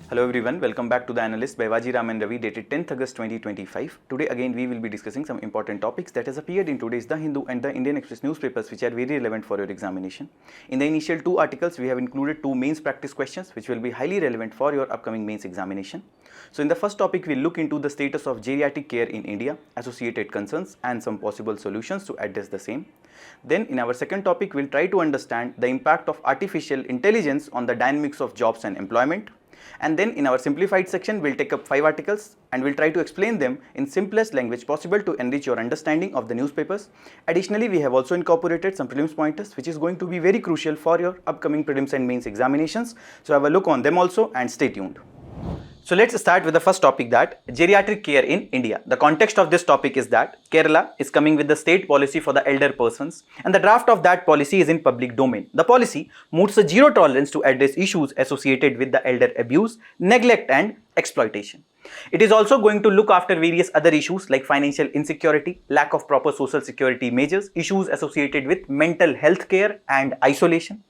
Hello everyone, welcome back to the Analyst by Vajiram and Ravi, dated 10th August 2025. Today again we will be discussing some important topics that has appeared in today's The Hindu and the Indian Express newspapers, which are very relevant for your examination. In the initial two articles, we have included two mains practice questions which will be highly relevant for your upcoming mains examination. So in the first topic, we'll look into the status of geriatric care in India, associated concerns and some possible solutions to address the same. Then in our second topic, we'll try to understand the impact of artificial intelligence on the dynamics of jobs and employment. And then in our simplified section, we'll take up 5 articles and we'll try to explain them in simplest language possible to enrich your understanding of the newspapers. Additionally, we have also incorporated some prelims pointers which is going to be very crucial for your upcoming prelims and mains examinations. So have a look on them also and stay tuned. So let's start with the first topic, that geriatric care in India. The context of this topic is that Kerala is coming with the state policy for the elder persons, and the draft of that policy is in public domain. The policy moves a zero tolerance to address issues associated with the elder abuse, neglect and exploitation. It is also going to look after various other issues like financial insecurity, lack of proper social security measures, issues associated with mental health care and isolation.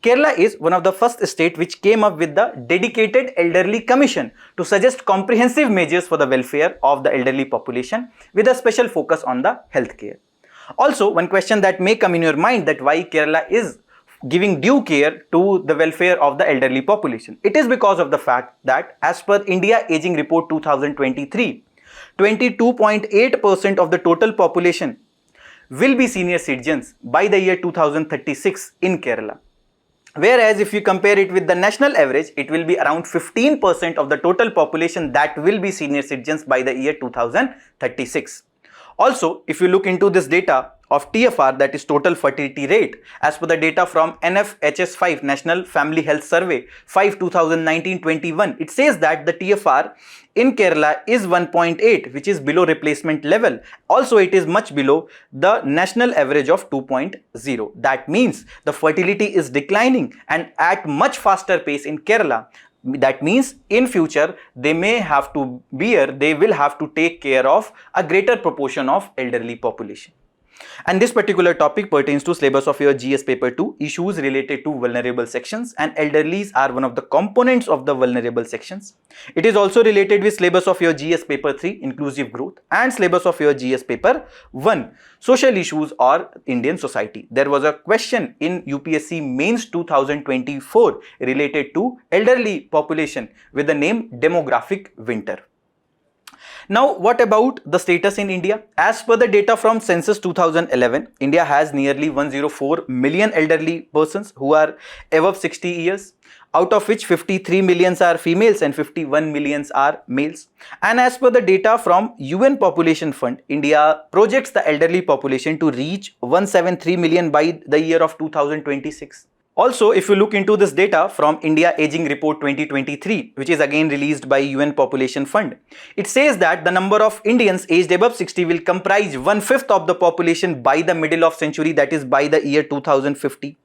Kerala is one of the first states which came up with the dedicated elderly commission to suggest comprehensive measures for the welfare of the elderly population with a special focus on the healthcare. Also, one question that may come in your mind, that why Kerala is giving due care to the welfare of the elderly population. It is because of the fact that as per India Aging Report 2023, 22.8% of the total population will be senior citizens by the year 2036 in Kerala. Whereas if you compare it with the national average, it will be around 15% of the total population that will be senior citizens by the year 2036. Also, if you look into this data of TFR, that is total fertility rate, as per the data from NFHS 5 National Family Health Survey 5 2019-21, it says that the TFR in Kerala is 1.8, which is below replacement level. Also, it is much below the national average of 2.0. That means the fertility is declining and at much faster pace in Kerala. That means in future they will have to take care of a greater proportion of elderly population. And this particular topic pertains to syllabus of your GS paper 2, issues related to vulnerable sections, and elderlies are one of the components of the vulnerable sections. It is also related with syllabus of your GS paper 3, inclusive growth, and syllabus of your GS paper 1, social issues or Indian society. There was a question in UPSC mains 2024 related to elderly population with the name demographic winter. Now, what about the status in India? As per the data from Census 2011, India has nearly 104 million elderly persons who are above 60 years, out of which 53 millions are females and 51 millions are males. And as per the data from UN Population Fund, India projects the elderly population to reach 173 million by the year of 2026. Also, if you look into this data from India Aging Report 2023, which is again released by UN Population Fund, it says that the number of Indians aged above 60 will comprise 1/5 of the population by the middle of century, that is by the year 2050.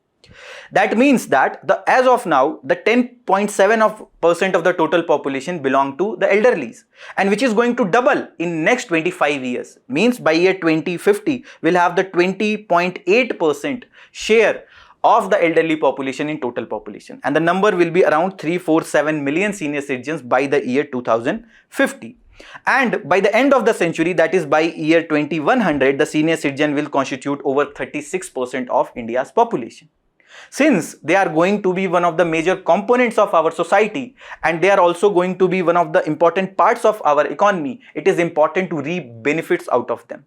That means that as of now, the 10.7% of the total population belong to the elderlies, and which is going to double in next 25 years. Means by year 2050, we'll have the 20.8% share of the elderly population in total population, and the number will be around 347 million senior citizens by the year 2050. And by the end of the century, that is by year 2100, the senior citizen will constitute over 36% of India's population. Since they are going to be one of the major components of our society and they are also going to be one of the important parts of our economy, it is important to reap benefits out of them,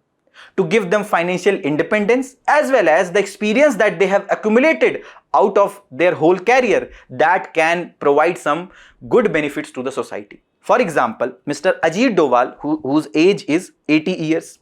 to give them financial independence as well as the experience that they have accumulated out of their whole career that can provide some good benefits to the society. For example, Mr. Ajit Doval, whose age is 80 years,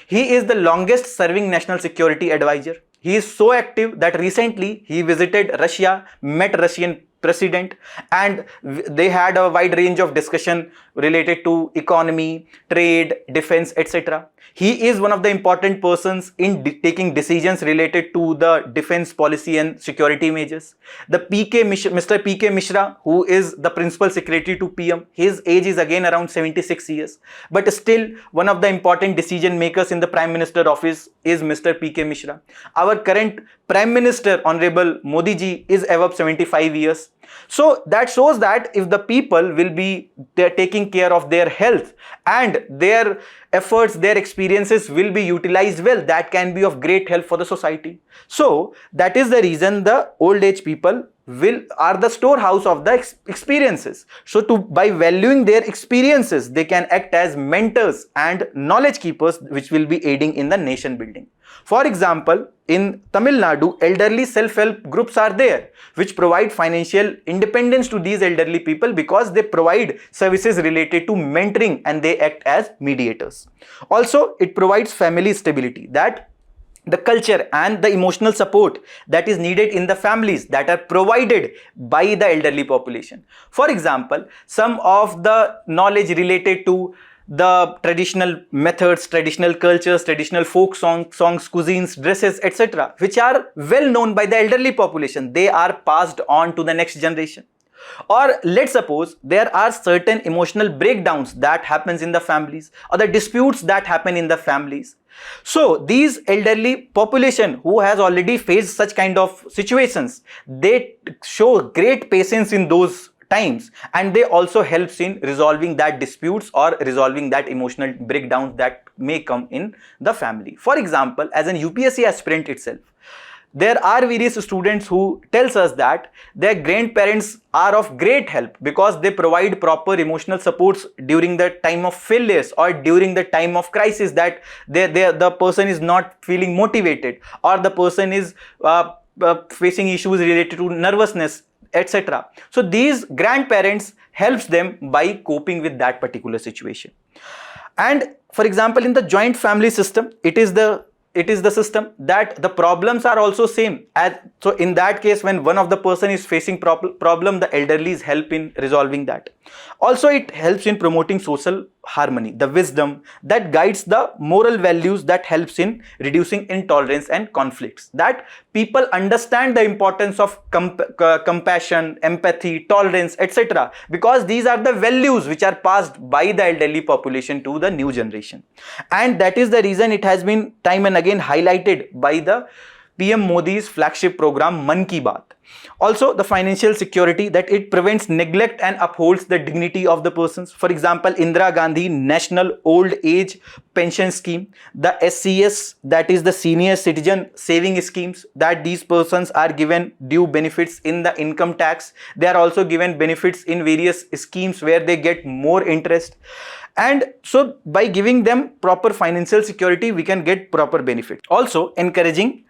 he is the longest serving national security advisor. He is so active that recently he visited Russia, met Russian president, and they had a wide range of discussion related to economy, trade, defense, etc. He is one of the important persons in taking decisions related to the defense policy and security measures. The Mr. PK Mishra, who is the principal secretary to PM, his age is again around 76 years. But still, one of the important decision makers in the Prime Minister office is Mr. PK Mishra. Our current Prime Minister, Honorable Modi ji, is above 75 years. So that shows that if the people will be taking care of their health and their efforts, their experiences will be utilized well, that can be of great help for the society. So that is the reason the old age people are the storehouse of the experiences. So by valuing their experiences, they can act as mentors and knowledge keepers, which will be aiding in the nation building. For example, in Tamil Nadu, elderly self-help groups are there, which provide financial independence to these elderly people because they provide services related to mentoring and they act as mediators. Also, it provides family stability, that the culture and the emotional support that is needed in the families that are provided by the elderly population. For example, some of the knowledge related to the traditional methods, traditional cultures, traditional folk songs, cuisines, dresses, etc., which are well known by the elderly population, they are passed on to the next generation. Or let's suppose there are certain emotional breakdowns that happens in the families, or the disputes that happen in the families. So these elderly population who has already faced such kind of situations, they show great patience in those times, and they also helps in resolving that disputes or resolving that emotional breakdowns that may come in the family. For example, as an UPSC aspirant itself, there are various students who tells us that their grandparents are of great help because they provide proper emotional supports during the time of failures or during the time of crisis, that the person is not feeling motivated, or the person is facing issues related to nervousness, etc. So these grandparents helps them by coping with that particular situation. And for example, in the joint family system, it is the system that the problems are also same. So in that case, when one of the person is facing problem, the elderlies help in resolving that. Also, it helps in promoting social harmony, the wisdom that guides the moral values that helps in reducing intolerance and conflicts. That people understand the importance of compassion, empathy, tolerance, etc. because these are the values which are passed by the elderly population to the new generation. And that is the reason it has been time and again highlighted by the PM Modi's flagship program Mann Ki Baat. Also, the financial security, that it prevents neglect and upholds the dignity of the persons. For example, Indira Gandhi National Old Age Pension Scheme, the SCS, that is the Senior Citizen Saving Schemes, that these persons are given due benefits in the income tax. They are also given benefits in various schemes where they get more interest. And so by giving them proper financial security, we can get proper benefit. Also, encouraging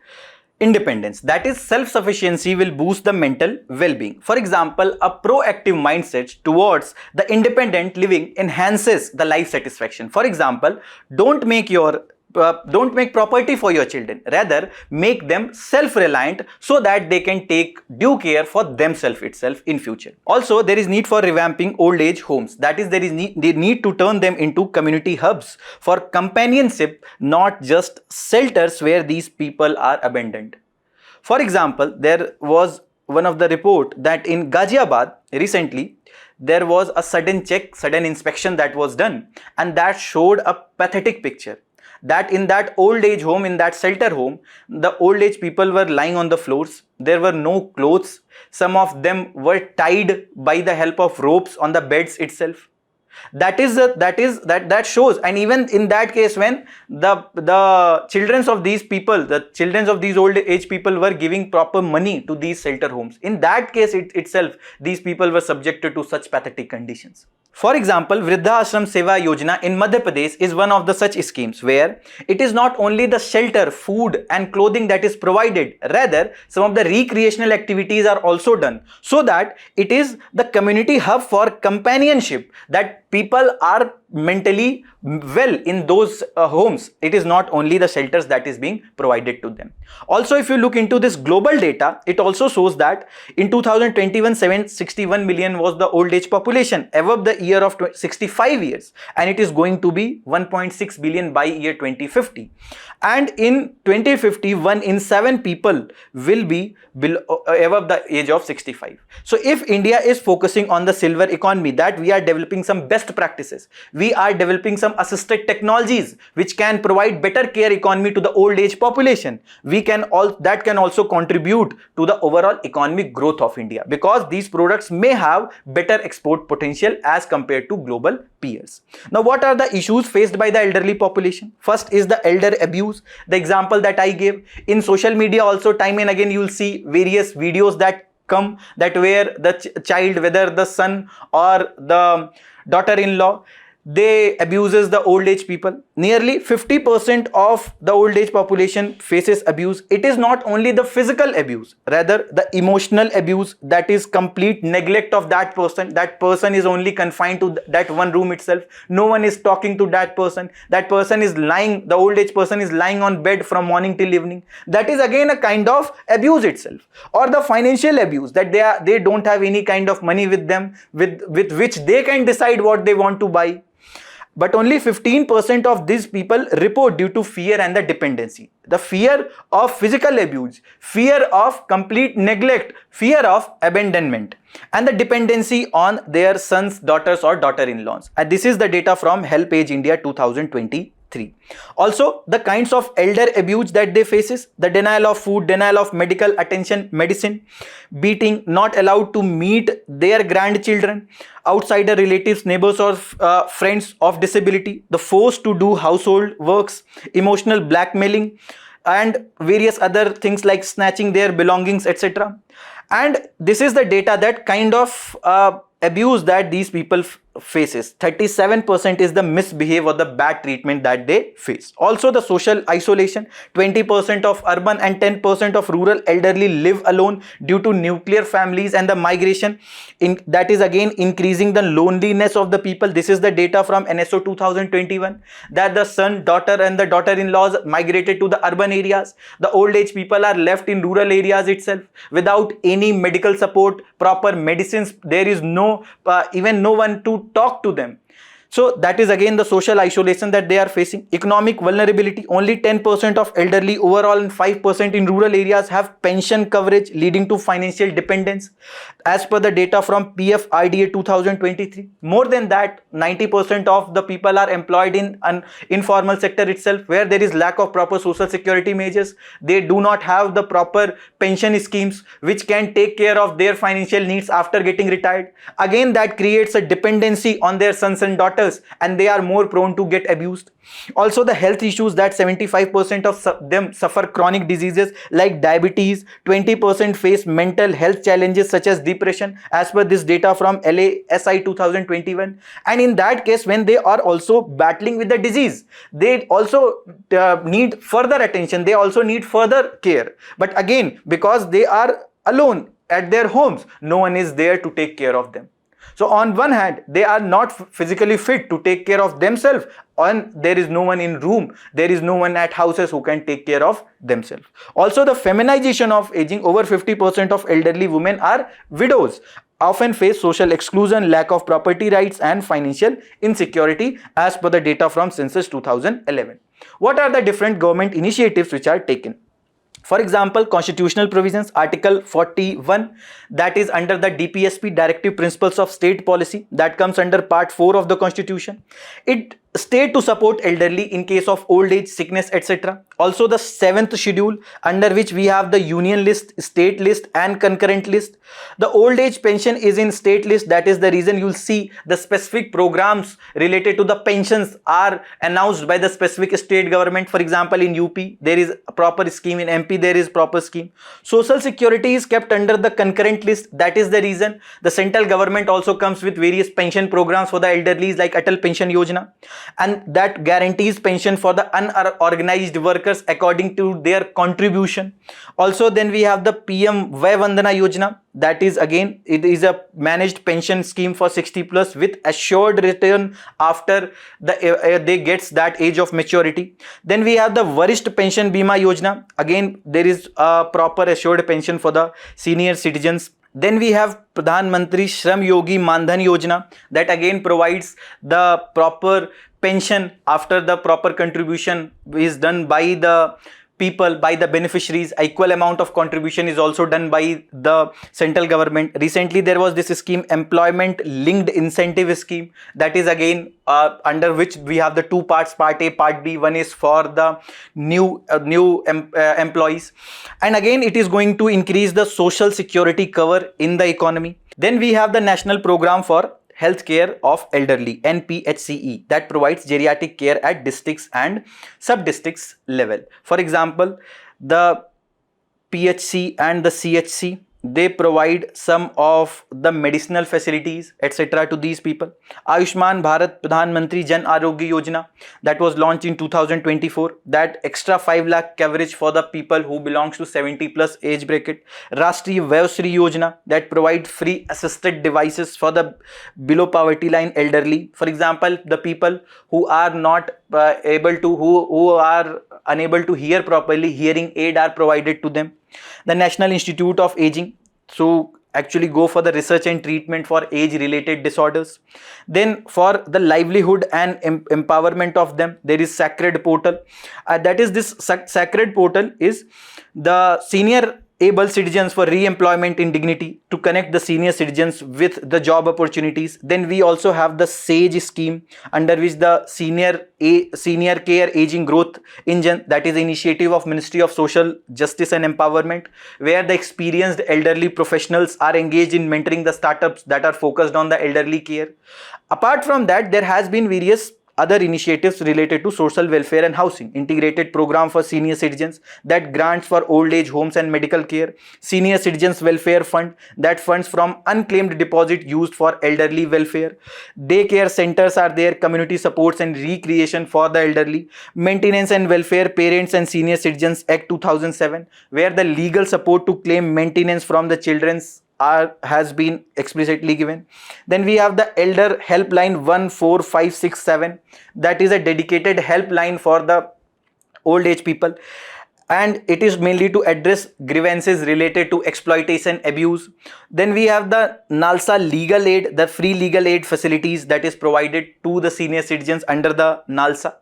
independence, that is self-sufficiency, will boost the mental well-being. For example, a proactive mindset towards the independent living enhances the life satisfaction. For example, don't make property for your children, rather make them self-reliant so that they can take due care for themselves itself in future. Also, there is need for revamping old age homes, that is they need to turn them into community hubs for companionship, not just shelters where these people are abandoned. For example, there was one of the report that in Ghaziabad recently there was a sudden inspection that was done, and that showed a pathetic picture. That in that old age home, in that shelter home, the old age people were lying on the floors. There were no clothes. Some of them were tied by the help of ropes on the beds itself. That shows. And even in that case, when the children of these people, the children of these old age people were giving proper money to these shelter homes, in that case itself, these people were subjected to such pathetic conditions. For example, Vriddha Ashram Seva Yojana in Madhya Pradesh is one of the such schemes where it is not only the shelter, food and clothing that is provided, rather some of the recreational activities are also done, so that it is the community hub for companionship, that people are mentally well in those homes. It is not only the shelters that is being provided to them. Also, if you look into this global data, it also shows that in 2021, 761 million was the old age population above the year of 65 years, and it is going to be 1.6 billion by year 2050. And in 2050, 1 in 7 people will be above the age of 65. So if India is focusing on the silver economy, that we are developing some best practices, we are developing some assisted technologies which can provide better care economy to the old age population, that can also contribute to the overall economic growth of India, because these products may have better export potential as compared to global peers. Now, what are the issues faced by the elderly population? First is the elder abuse. The example that I gave in social media also, time and again you will see various videos that come that where the child, whether the son or the daughter-in-law, they abuses the old age people. Nearly 50% of the old age population faces abuse. It is not only the physical abuse, rather the emotional abuse, that is complete neglect of that person. That person is only confined to that one room itself. No one is talking to that person. That person is lying, the old age person is lying on bed from morning till evening. That is again a kind of abuse itself. Or the financial abuse, that they don't have any kind of money with them with which they can decide what they want to buy. But only 15% of these people report due to fear and the dependency. The fear of physical abuse, fear of complete neglect, fear of abandonment, and the dependency on their sons, daughters or daughter-in-laws. And this is the data from Help Age India 2023. Also, the kinds of elder abuse that they faces: the denial of food, denial of medical attention, medicine, beating, not allowed to meet their grandchildren, outsider relatives, neighbors or friends of disability, the forced to do household works, emotional blackmailing, and various other things like snatching their belongings, etc. And this is the data that kind of abuse that these people faces. 37% is the misbehave or the bad treatment that they face. Also, the social isolation. 20% of urban and 10% of rural elderly live alone due to nuclear families and the migration. That is again increasing the loneliness of the people. This is the data from NSO 2021, that the son, daughter and the daughter-in-laws migrated to the urban areas. The old age people are left in rural areas itself without any medical support, proper medicines. There is even no one to talk to them. So that is again the social isolation that they are facing. Economic vulnerability. Only 10% of elderly overall and 5% in rural areas have pension coverage, leading to financial dependence, as per the data from PFIDA 2023. More than that, 90% of the people are employed in an informal sector itself, where there is lack of proper social security measures. They do not have the proper pension schemes which can take care of their financial needs after getting retired. Again, that creates a dependency on their sons and daughters, and they are more prone to get abused. Also, the health issues, that 75% of them suffer chronic diseases like diabetes. 20% face mental health challenges such as depression, as per this data from LASI 2021. And in that case, when they are also battling with the disease, they also need further attention, they also need further care. But again, because they are alone at their homes, no one is there to take care of them. So on one hand, they are not physically fit to take care of themselves, and there is no one in room, there is no one at houses who can take care of themselves. Also, the feminization of aging. Over 50% of elderly women are widows, often face social exclusion, lack of property rights and financial insecurity, as per the data from Census 2011. What are the different government initiatives which are taken? For example, constitutional provisions, Article 41, that is under the DPSP, Directive Principles of State Policy, that comes under Part 4 of the Constitution. It state to support elderly in case of old age, sickness, etc. Also, the 7th schedule, under which we have the union list, state list and concurrent list. The old age pension is in state list. That is the reason you will see the specific programs related to the pensions are announced by the specific state government. For example, in UP there is a proper scheme, in MP there is proper scheme. Social security is kept under the concurrent list. That is the reason the central government also comes with various pension programs for the elderly like Atal Pension Yojana. and that guarantees pension for the unorganized workers according to their contribution. Also, then we have the PM Vay Vandana Yojana. That is, again, it is a managed pension scheme for 60 plus with assured return after they gets that age of maturity. Then we have the Varisht Pension Bima Yojana. Again, there is a proper assured pension for the senior citizens. Then we have Pradhan Mantri Shram Yogi Mandhan Yojana, that again provides the proper pension after the proper contribution is done by the people, by the beneficiaries. Equal amount of contribution is also done by the central government. Recently there was this scheme, employment linked incentive scheme, that is again under which we have the two parts, part A, part B. One is for the new employees, and again it is going to increase the social security cover in the economy. Then we have the national program for healthcare of elderly, NPHCE, that provides geriatric care at districts and sub-districts level. For example, the PHC and the CHC, they provide some of the medicinal facilities, etc. to these people. Ayushman Bharat Pradhan Mantri Jan Arogya Yojana, that was launched in 2024, that extra 5 lakh coverage for the people who belongs to 70 plus age bracket. Rashtriya Vayasri Yojana, that provide free assisted devices for the below poverty line elderly. For example, the people who are not who are unable to hear properly, hearing aid are provided to them. The National Institute of Aging, so actually go for the research and treatment for age related disorders. Then for the livelihood and empowerment of them, there is Sacred Portal. That is, this Sacred Portal is the senior able citizens for re-employment in dignity, to connect the senior citizens with the job opportunities. Then we also have the SAGE scheme, under which the senior care aging growth engine, that is initiative of Ministry of Social Justice and Empowerment, where the experienced elderly professionals are engaged in mentoring the startups that are focused on the elderly care. Apart from that, there has been various other initiatives related to social welfare and housing, integrated program for senior citizens, that grants for old age homes and medical care, senior citizens welfare fund, that funds from unclaimed deposit used for elderly welfare, daycare centers are there, community supports and recreation for the elderly, maintenance and welfare parents and senior citizens act 2007, where the legal support to claim maintenance from the children's has been explicitly given. Then we have the Elder Helpline 14567, that is a dedicated helpline for the old age people, and it is mainly to address grievances related to exploitation, abuse. Then we have the NALSA legal aid, the free legal aid facilities that is provided to the senior citizens under the NALSA.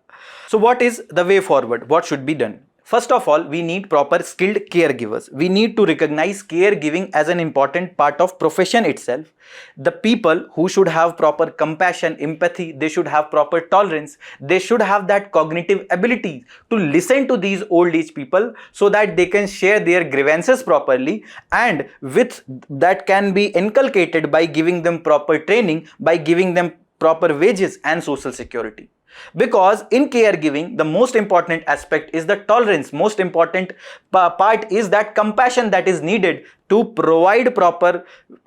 So what is the way forward? What should be done? First of all, we need proper skilled caregivers. We need to recognize caregiving as an important part of profession itself. The people who should have proper compassion, empathy, they should have proper tolerance, they should have that cognitive ability to listen to these old age people so that they can share their grievances properly, and with that can be inculcated by giving them proper training, by giving them proper wages and social security. Because in caregiving, the most important aspect is the tolerance. Most important part is that compassion that is needed to provide proper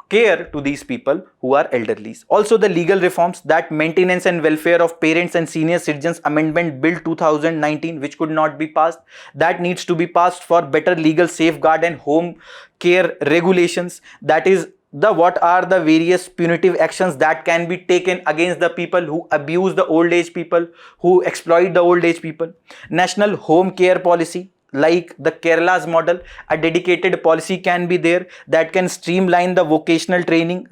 care to these people who are elderly. Also, the legal reforms, that Maintenance and Welfare of Parents and Senior Citizens Amendment Bill 2019, which could not be passed, that needs to be passed for better legal safeguard and home care regulations. That is, what are the various punitive actions that can be taken against the people who abuse the old age people, who exploit the old age people. National home care policy, like the Kerala's model, a dedicated policy can be there that can streamline the vocational training,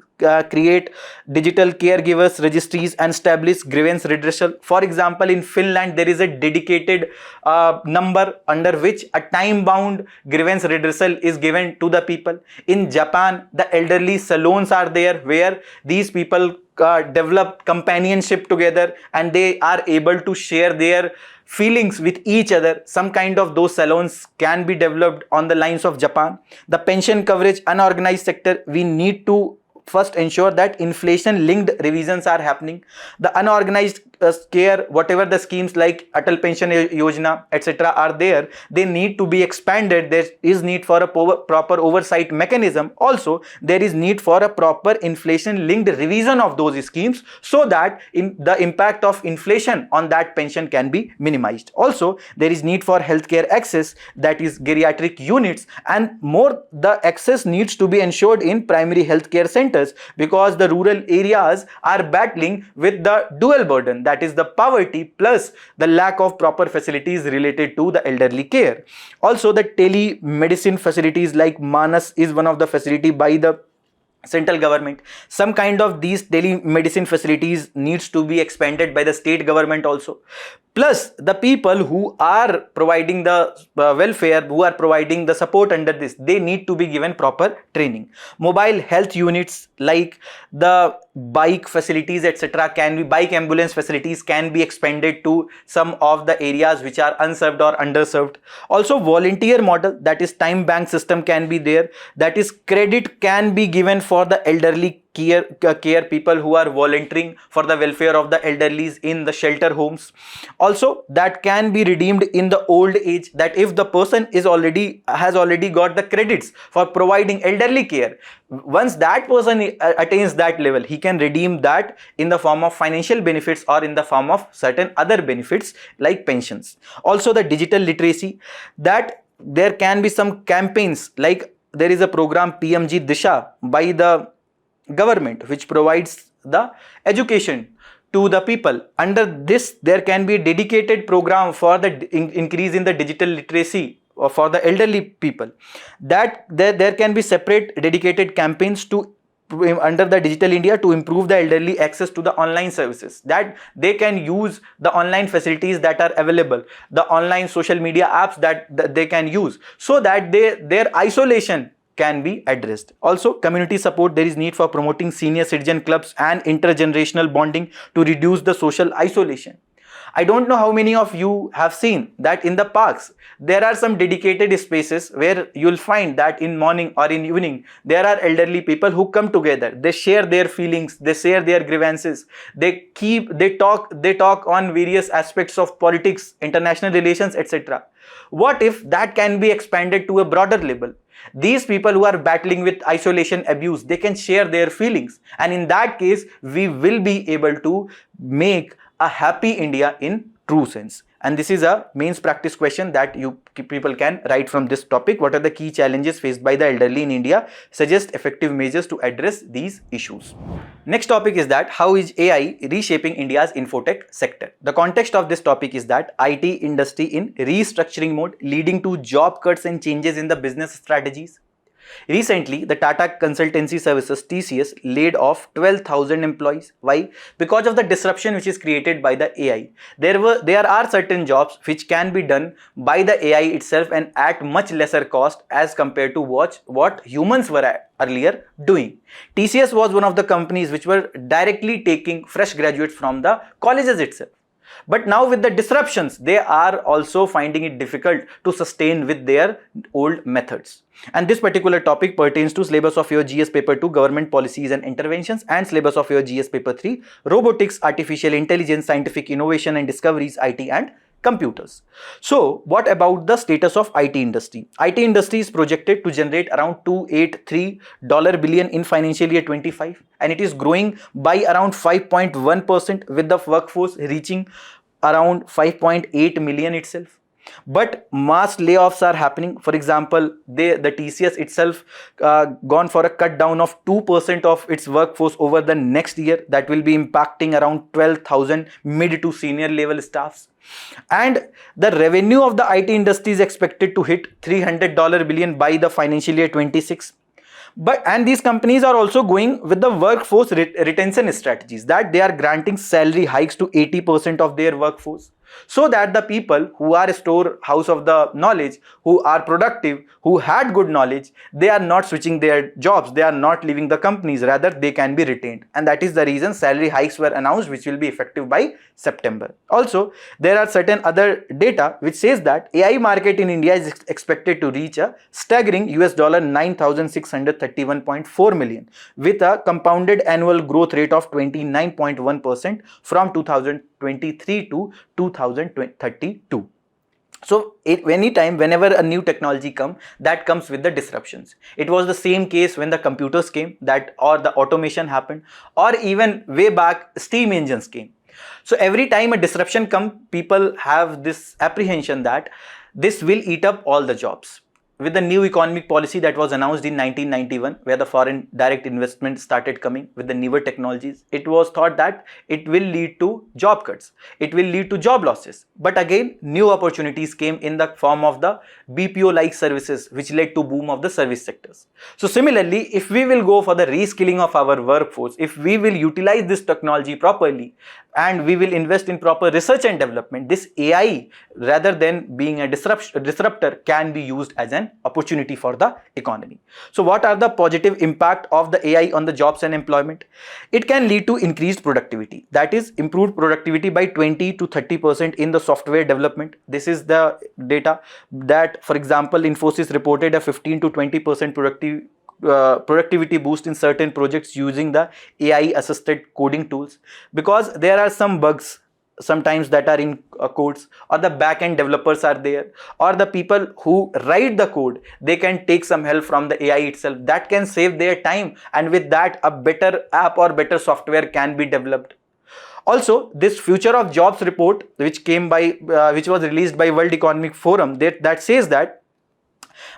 create digital caregivers registries and establish grievance redressal. For example, in Finland, there is a dedicated number under which a time-bound grievance redressal is given to the people. In Japan, the elderly salons are there where these people develop companionship together and they are able to share their feelings with each other. Some kind of those salons can be developed on the lines of Japan. The pension coverage, unorganized sector, we need to first ensure that inflation linked revisions are happening. The unorganized care, whatever the schemes like Atal Pension Yojana, etc. are there, they need to be expanded. There is need for a proper oversight mechanism. Also, there is need for a proper inflation linked revision of those schemes, so that the impact of inflation on that pension can be minimized. Also, there is need for healthcare access, that is geriatric units, and more the access needs to be ensured in primary healthcare centers, because the rural areas are battling with the dual burden, that is the poverty plus the lack of proper facilities related to the elderly care. Also, the telemedicine facilities like Manas is one of the facility by the central government. Some kind of these telemedicine facilities needs to be expanded by the state government also. Plus, the people who are providing the welfare, who are providing the support under this, they need to be given proper training. Mobile health units like the bike facilities, etc. can be, bike ambulance facilities can be expanded to some of the areas which are unserved or underserved. Also, volunteer model, that is time bank system can be there, that is credit can be given for the elderly care people who are volunteering for the welfare of the elderlies in the shelter homes. Also, that can be redeemed in the old age, that if the person has already got the credits for providing elderly care, once that person attains that level, he can redeem that in the form of financial benefits or in the form of certain other benefits like pensions. Also, the digital literacy, that there can be some campaigns, like there is a program PMG Disha by the government which provides the education to the people. Under this, there can be a dedicated program for the increase in the digital literacy for the elderly people, that there can be separate dedicated campaigns to under the Digital India to improve the elderly access to the online services, that they can use the online facilities that are available, the online social media apps that they can use, so that their isolation can be addressed. Also, community support, there is need for promoting senior citizen clubs and intergenerational bonding to reduce the social isolation. I don't know how many of you have seen that in the parks there are some dedicated spaces where you'll find that in morning or in evening there are elderly people who come together, they share their feelings, they share their grievances, they talk on various aspects of politics, international relations, etc. What if that can be expanded to a broader level? These people who are battling with isolation abuse, they can share their feelings, and in that case we will be able to make a happy India in true sense. And this is a mains practice question that you people can write from this topic. What are the key challenges faced by the elderly in India? Suggest effective measures to address these issues. Next topic is that how is AI reshaping India's infotech sector? The context of this topic is that IT industry in restructuring mode, leading to job cuts and changes in the business strategies. Recently, the Tata Consultancy Services TCS laid off 12,000 employees. Why? Because of the disruption which is created by the AI. There are certain jobs which can be done by the AI itself and at much lesser cost as compared to what humans were earlier doing. TCS was one of the companies which were directly taking fresh graduates from the colleges itself. But now with the disruptions, they are also finding it difficult to sustain with their old methods. And this particular topic pertains to syllabus of your GS paper 2, government policies and interventions, and syllabus of your GS paper 3, robotics, artificial intelligence, scientific innovation and discoveries, IT and computers. So what about the status of IT industry? IT industry is projected to generate around $283 billion in financial year 25, and it is growing by around 5.1% with the workforce reaching around 5.8 million itself. But mass layoffs are happening. For example, the TCS itself gone for a cut down of 2% of its workforce over the next year. That will be impacting around 12,000 mid to senior level staffs. And the revenue of the IT industry is expected to hit $300 billion by the financial year 26. And these companies are also going with the workforce retention strategies, that they are granting salary hikes to 80% of their workforce. so that the people who are a storehouse of the knowledge, who are productive, who had good knowledge, they are not switching their jobs, they are not leaving the companies, rather they can be retained. And that is the reason salary hikes were announced, which will be effective by September. Also, there are certain other data which says that AI market in India is expected to reach a staggering $9,631.4 million with a compounded annual growth rate of 29.1% from 2023 to 2032. So whenever a new technology comes, that comes with the disruptions. It was the same case when the computers came, that or the automation happened, or even way back steam engines came. So every time a disruption comes, people have this apprehension that this will eat up all the jobs. With the new economic policy that was announced in 1991, where the foreign direct investment started coming with the newer technologies, it was thought that it will lead to job cuts, it will lead to job losses. But again, new opportunities came in the form of the BPO-like services, which led to boom of the service sectors. So similarly, if we will go for the reskilling of our workforce, if we will utilize this technology properly, and we will invest in proper research and development, this AI, rather than being a disruptor, can be used as an opportunity for the economy. So what are the positive impact of the AI on the jobs and employment? It can lead to increased productivity, that is improved productivity by 20 to 30% in the software development. This is the data that, for example, Infosys reported a 15 to 20% productivity boost in certain projects using the AI assisted coding tools, because there are some bugs sometimes that are in codes, or the back-end developers are there, or the people who write the code, they can take some help from the AI itself, that can save their time, and with that a better app or better software can be developed. Also, this future of jobs report which was released by World Economic Forum, that says that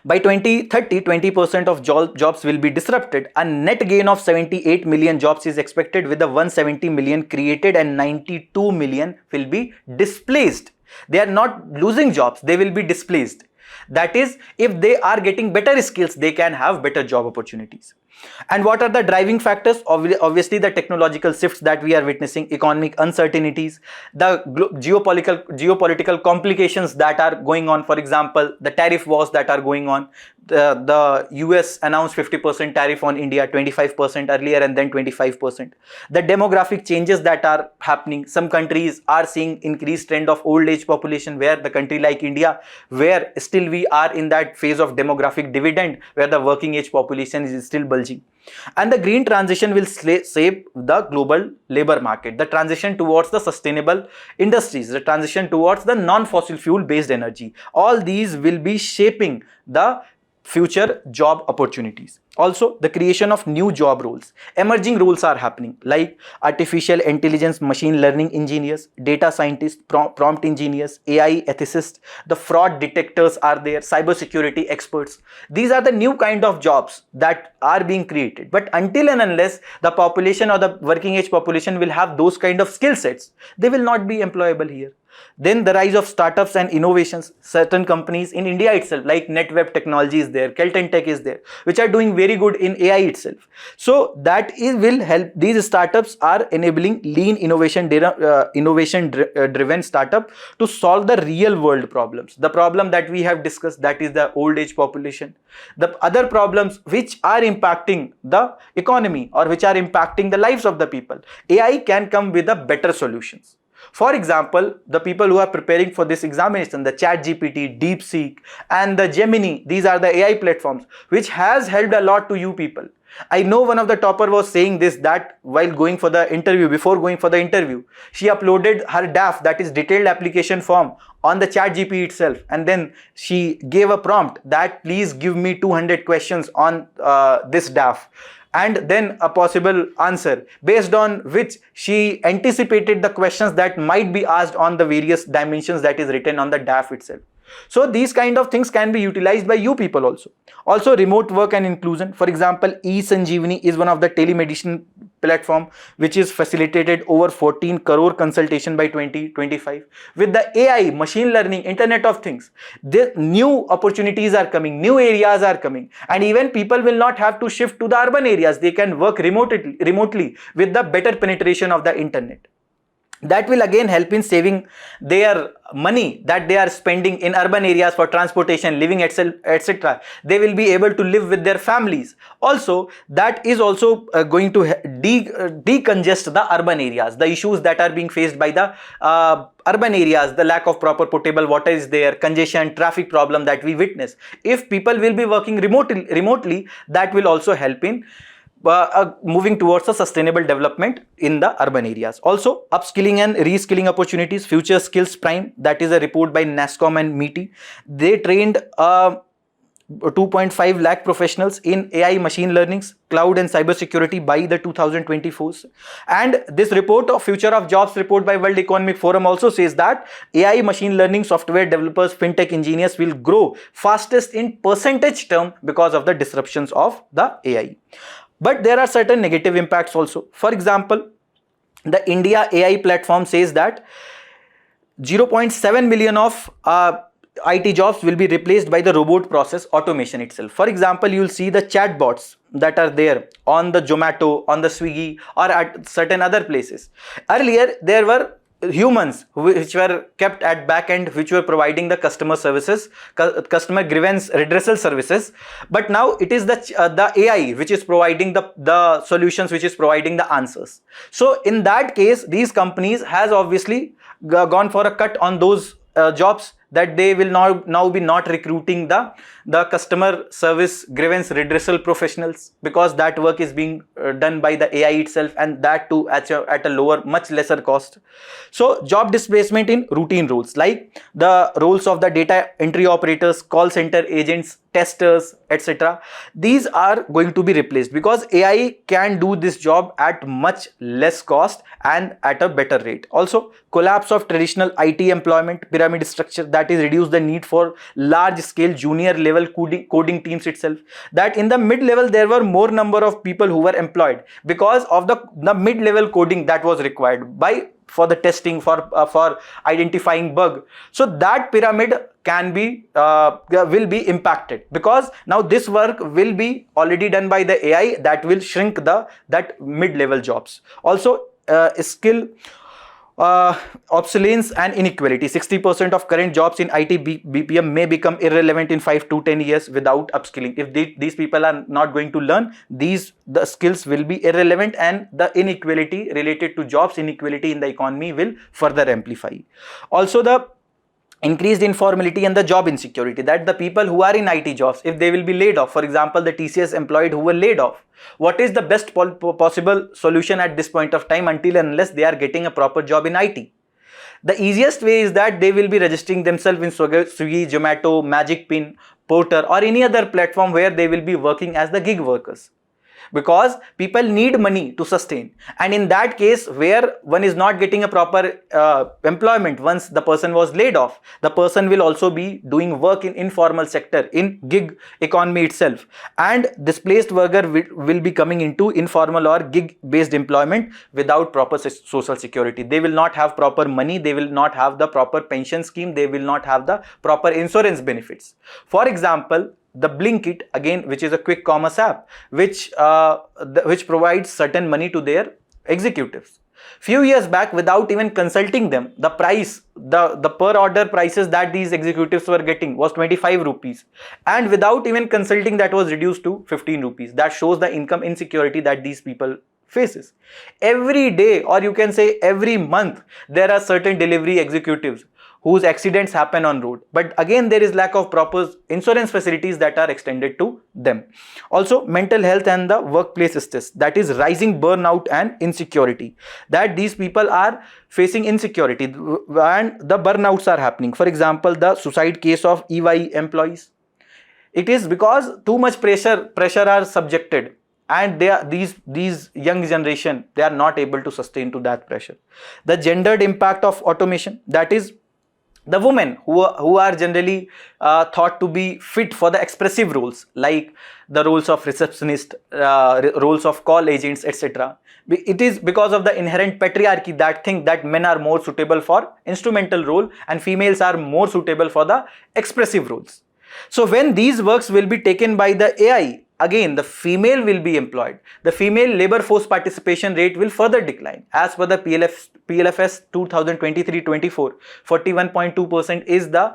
by 2030, 20% of jobs will be disrupted. A net gain of 78 million jobs is expected, with the 170 million created and 92 million will be displaced. They are not losing jobs, they will be displaced. That is, if they are getting better skills, they can have better job opportunities. And what are the driving factors? Obviously, the technological shifts that we are witnessing, economic uncertainties, the geopolitical complications that are going on. For example, the tariff wars that are going on. The US announced 50% tariff on India, 25% earlier and then 25%. The demographic changes that are happening. Some countries are seeing increased trend of old age population, where the country like India, where still we are in that phase of demographic dividend, where the working age population is still bulging. And the green transition will shape the global labor market, the transition towards the sustainable industries, the transition towards the non-fossil fuel based energy. All these will be shaping the future job opportunities. Also, the creation of new job roles. Emerging roles are happening, like artificial intelligence, machine learning engineers, data scientists, prompt engineers, AI ethicists, the fraud detectors are there, cybersecurity experts. These are the new kind of jobs that are being created. But until and unless the population or the working age population will have those kind of skill sets, they will not be employable here. Then the rise of startups and innovations. Certain companies in India itself, like NetWeb Technology is there, Kelton Tech is there, which are doing very good in AI itself. So that will help. These startups are enabling lean innovation driven startup to solve the real world problems. The problem that we have discussed, that is the old age population. The other problems which are impacting the economy or which are impacting the lives of the people, AI can come with a better solutions. For example, the people who are preparing for this examination, the ChatGPT, DeepSeek and the Gemini, these are the AI platforms which has helped a lot to you people. I know one of the topper was saying this, that while going for the interview, before going for the interview, she uploaded her DAF, that is detailed application form, on the ChatGPT itself, and then she gave a prompt that please give me 200 questions on this DAF, and then a possible answer, based on which she anticipated the questions that might be asked on the various dimensions that is written on the DAF itself. So these kind of things can be utilized by you people also. Also, remote work and inclusion. For example, eSanjeevani is one of the telemedicine platform which is facilitated over 14 crore consultation by 2025. With the AI, machine learning, Internet of Things, the new opportunities are coming, new areas are coming, and even people will not have to shift to the urban areas. They can work remotely with the better penetration of the internet. That will again help in saving their money that they are spending in urban areas for transportation, living, etc. They will be able to live with their families. Also, that is also going to decongest the urban areas, the issues that are being faced by the urban areas, the lack of proper potable water is there, congestion, traffic problem that we witness. If people will be working remotely, that will also help in moving towards a sustainable development in the urban areas. Also, upskilling and reskilling opportunities, Future Skills Prime, that is a report by NASSCOM and METI. They trained 2.5 lakh professionals in AI, machine learnings, cloud and cybersecurity by the 2024. And this report of Future of Jobs report by World Economic Forum also says that AI, machine learning, software developers, fintech engineers will grow fastest in percentage term because of the disruptions of the AI. But there are certain negative impacts also. For example, the India AI platform says that 0.7 million of IT jobs will be replaced by the robot process automation itself. For example, you will see the chatbots that are there on the Zomato, on the Swiggy, or at certain other places. Earlier, there were humans which were kept at back end, which were providing the customer services, customer grievance redressal services. But now it is the AI which is providing the solutions, which is providing the answers. So in that case, these companies has obviously gone for a cut on those jobs, that they will now be not recruiting the customer service grievance redressal professionals, because that work is being done by the AI itself, and that too at a lower, much lesser cost. So job displacement in routine roles, like the roles of the data entry operators, call center agents, testers, etc. These are going to be replaced because AI can do this job at much less cost and at a better rate. Also, collapse of traditional IT employment pyramid structure, that is reduce the need for large scale junior level coding teams itself. That in the mid level there were more number of people who were employed because of the mid level coding that was required for the testing, for identifying bug. So that pyramid will be impacted, because now this work will be already done by the AI, that will shrink that mid-level jobs. Also, skill obsolescence and inequality. 60% of current jobs in IT BPM may become irrelevant in 5 to 10 years without upskilling. If these people are not going to learn, the skills will be irrelevant, and the inequality related to jobs inequality in the economy will further amplify. Also, the increased informality and the job insecurity, that the people who are in IT jobs, if they will be laid off, for example, the TCS employed who were laid off, what is the best possible solution at this point of time until and unless they are getting a proper job in IT? The easiest way is that they will be registering themselves in Swiggy, Zomato, Magic Pin, Porter, or any other platform where they will be working as the gig workers. Because people need money to sustain, and in that case where one is not getting a proper employment, once the person was laid off, the person will also be doing work in informal sector, in gig economy itself, and displaced worker will be coming into informal or gig based employment without proper social security. They will not have proper money, they will not have the proper pension scheme, they will not have the proper insurance benefits. For example, the Blinkit, again, which is a quick commerce app, which provides certain money to their executives. Few years back, without even consulting them, the price, the per order prices that these executives were getting was 25 rupees, and without even consulting, that was reduced to 15 rupees. That shows the income insecurity that these people faces. Every day, or you can say every month, there are certain delivery executives whose accidents happen on road, but again there is lack of proper insurance facilities that are extended to them. Also, mental health and the workplace stress, that is rising burnout and insecurity, that these people are facing insecurity and the burnouts are happening. For example, the suicide case of EY employees, it is because too much pressure are subjected, and these young generation, they are not able to sustain to that pressure. The gendered impact of automation, that is the women who are generally thought to be fit for the expressive roles, like the roles of receptionist, roles of call agents, etc. It is because of the inherent patriarchy that think that men are more suitable for instrumental role and females are more suitable for the expressive roles. So when these works will be taken by the AI, again the female will be employed, the female labor force participation rate will further decline. As per the PLFS 2023-24, 41.2% is the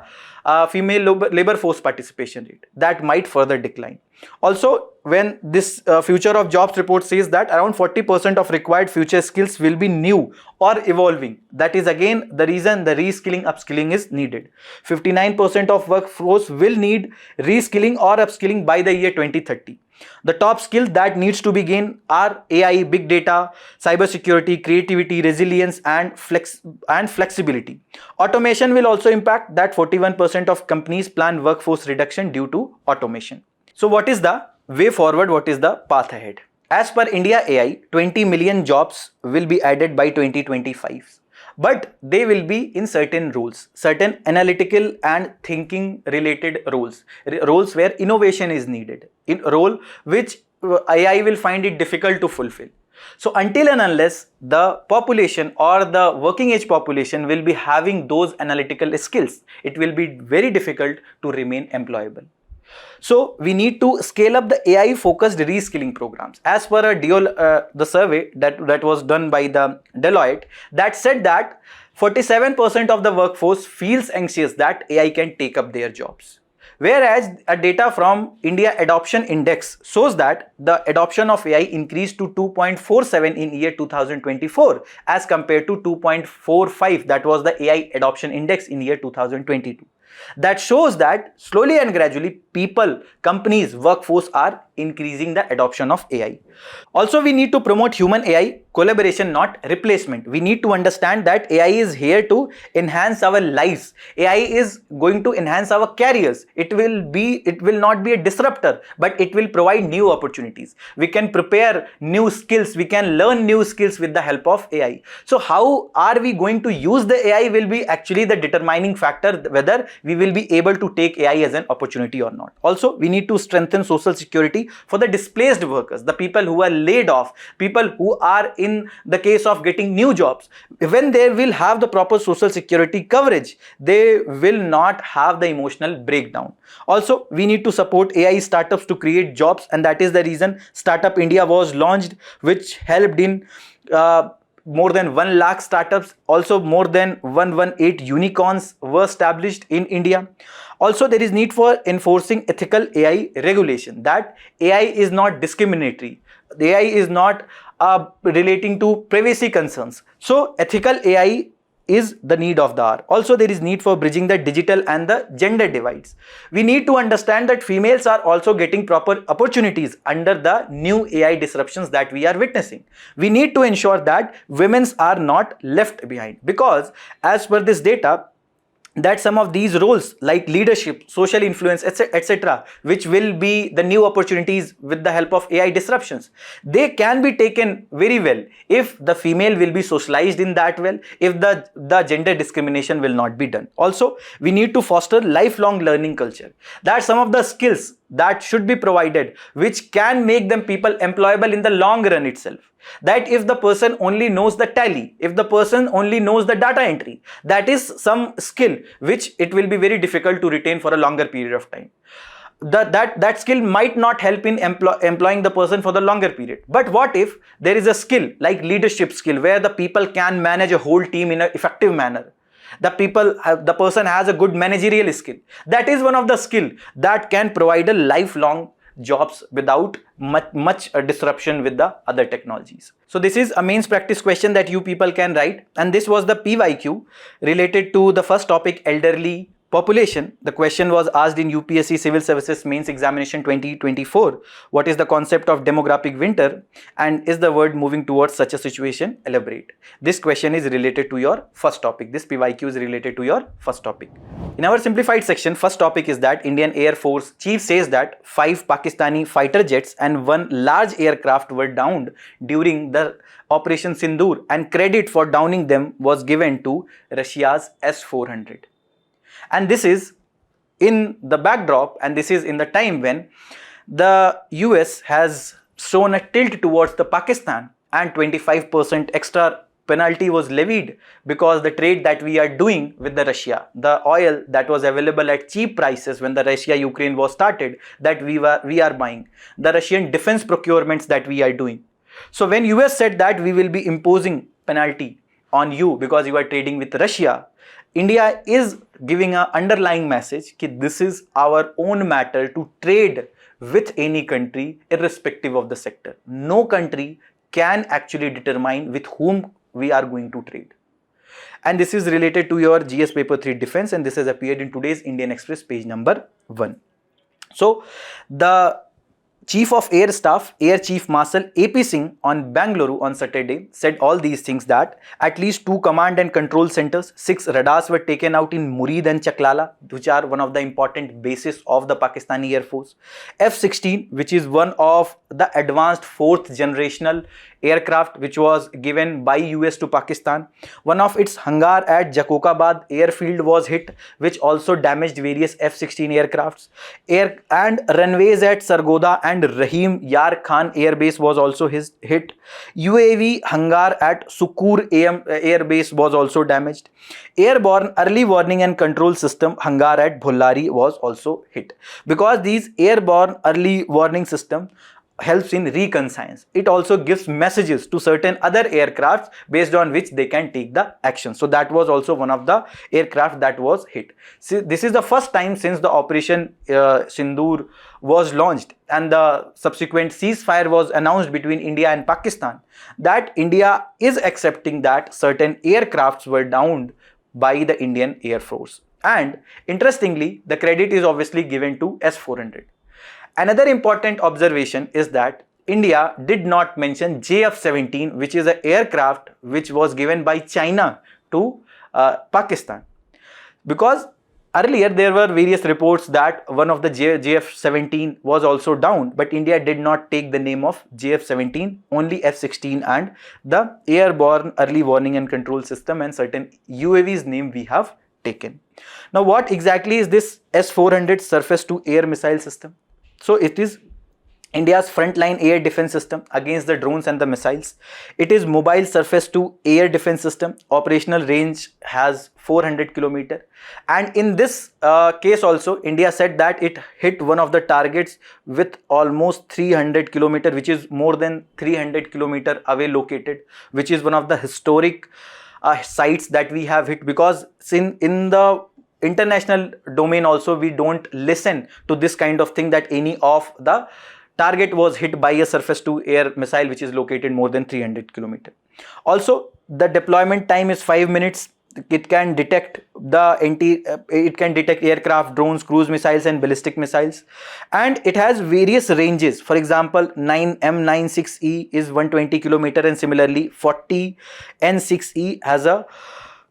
female labor force participation rate. That might further decline. Also, when this future of jobs report says that around 40% of required future skills will be new or evolving, that is again the reason the reskilling upskilling is needed. 59% of workforce will need reskilling or upskilling by the year 2030. The top skills that needs to be gained are AI, big data, cybersecurity, creativity, resilience, and flexibility. Automation will also impact that. 41% of companies plan workforce reduction due to automation. So what is the way forward? What is the path ahead? As per India AI, 20 million jobs will be added by 2025. But they will be in certain roles, certain analytical and thinking related roles where innovation is needed, in role which AI will find it difficult to fulfill. So until and unless the population or the working age population will be having those analytical skills, it will be very difficult to remain employable. So we need to scale up the AI focused reskilling programs. As per the survey that was done by the Deloitte, that said that 47% of the workforce feels anxious that AI can take up their jobs. Whereas a data from India Adoption Index shows that the adoption of AI increased to 2.47 in year 2024 as compared to 2.45 that was the AI Adoption Index in year 2022. That shows that slowly and gradually people, companies, workforce are increasing the adoption of AI. Also, we need to promote human AI collaboration, not replacement. We need to understand that AI is here to enhance our lives. AI is going to enhance our careers. It will not be a disruptor, but it will provide new opportunities. We can prepare new skills. We can learn new skills with the help of AI. So how are we going to use the AI will be actually the determining factor whether we will be able to take AI as an opportunity or not. Also, we need to strengthen social security for the displaced workers, the people who are laid off, people who are in the case of getting new jobs. When they will have the proper social security coverage, they will not have the emotional breakdown. Also, we need to support AI startups to create jobs, and that is the reason Startup India was launched, which helped in more than 1 lakh startups. Also, more than 118 unicorns were established in India. Also, there is need for enforcing ethical AI regulation, that AI is not discriminatory. The AI is not relating to privacy concerns. So, ethical AI is the need of the hour. Also, there is need for bridging the digital and the gender divides. We need to understand that females are also getting proper opportunities under the new AI disruptions that we are witnessing. We need to ensure that women are not left behind, because as per this data, that some of these roles like leadership, social influence, etc., which will be the new opportunities with the help of AI disruptions, they can be taken very well if the female will be socialized in that well, if the gender discrimination will not be done. Also, we need to foster lifelong learning culture. That some of the skills that should be provided which can make them people employable in the long run itself. That if the person only knows the tally, if the person only knows the data entry, that is some skill which it will be very difficult to retain for a longer period of time. That skill might not help in employing the person for the longer period. But what if there is a skill like leadership skill where the people can manage a whole team in an effective manner? The person has a good managerial skill. That is one of the skill that can provide a lifelong jobs without much disruption with the other technologies. So this is a mains practice question that you people can write, and this was the PYQ related to the first topic, elderly population. The question was asked in UPSC Civil Services Mains Examination 2024. What is the concept of demographic winter, and is the world moving towards such a situation? Elaborate. This question is related to your first topic. This PYQ is related to your first topic. In our simplified section, first topic is that Indian Air Force Chief says that 5 Pakistani fighter jets and 1 large aircraft were downed during the Operation Sindoor, and credit for downing them was given to Russia's S-400. And this is in the backdrop, and this is in the time when the US has shown a tilt towards the Pakistan, and 25% extra penalty was levied because the trade that we are doing with the Russia, the oil that was available at cheap prices when the Russia-Ukraine war started, that we are buying, the Russian defense procurements that we are doing. So when US said that we will be imposing penalty on you because you are trading with Russia, India is giving an underlying message that this is our own matter to trade with any country irrespective of the sector. No country can actually determine with whom we are going to trade. And this is related to your GS paper 3 defense, and this has appeared in today's Indian Express page number 1. So the Chief of Air Staff, Air Chief Marshal AP Singh on Bangalore on Saturday said all these things, that at least 2 command and control centers, 6 radars were taken out in Murid and Chaklala, which are one of the important bases of the Pakistani Air Force. F-16, which is one of the advanced 4th generational aircraft which was given by US to Pakistan. One of its hangar at Jakokabad airfield was hit, which also damaged various F-16 aircrafts. And runways at Sargodha and Rahim Yar Khan Air Base was also hit. UAV hangar at Sukur Air Base was also damaged. Airborne early warning and control system hangar at Bhullari was also hit. Because these airborne early warning system helps in reconnaissance. It also gives messages to certain other aircrafts based on which they can take the action. So that was also one of the aircraft that was hit. See, this is the first time since the Operation Sindoor was launched and the subsequent ceasefire was announced between India and Pakistan that India is accepting that certain aircrafts were downed by the Indian Air Force. And interestingly, the credit is obviously given to S-400. Another important observation is that India did not mention JF-17, which is an aircraft which was given by China to Pakistan. Because earlier there were various reports that one of the JF-17 was also down, but India did not take the name of JF-17, only F-16 and the airborne early warning and control system and certain UAVs name we have taken. Now what exactly is this S-400 surface to air missile system? So it is India's frontline air defense system against the drones and the missiles. It is mobile surface to air defense system. Operational range has 400 km. And in this case also, India said that it hit one of the targets with almost 300 km, which is more than 300 km away located, which is one of the historic sites that we have hit, because in the international domain also we don't listen to this kind of thing that any of the target was hit by a surface to air missile which is located more than 300 km. Also the deployment time is 5 minutes. It can detect aircraft, drones, cruise missiles and ballistic missiles, and it has various ranges. For example, M96E is 120 km and similarly 40 N6E has a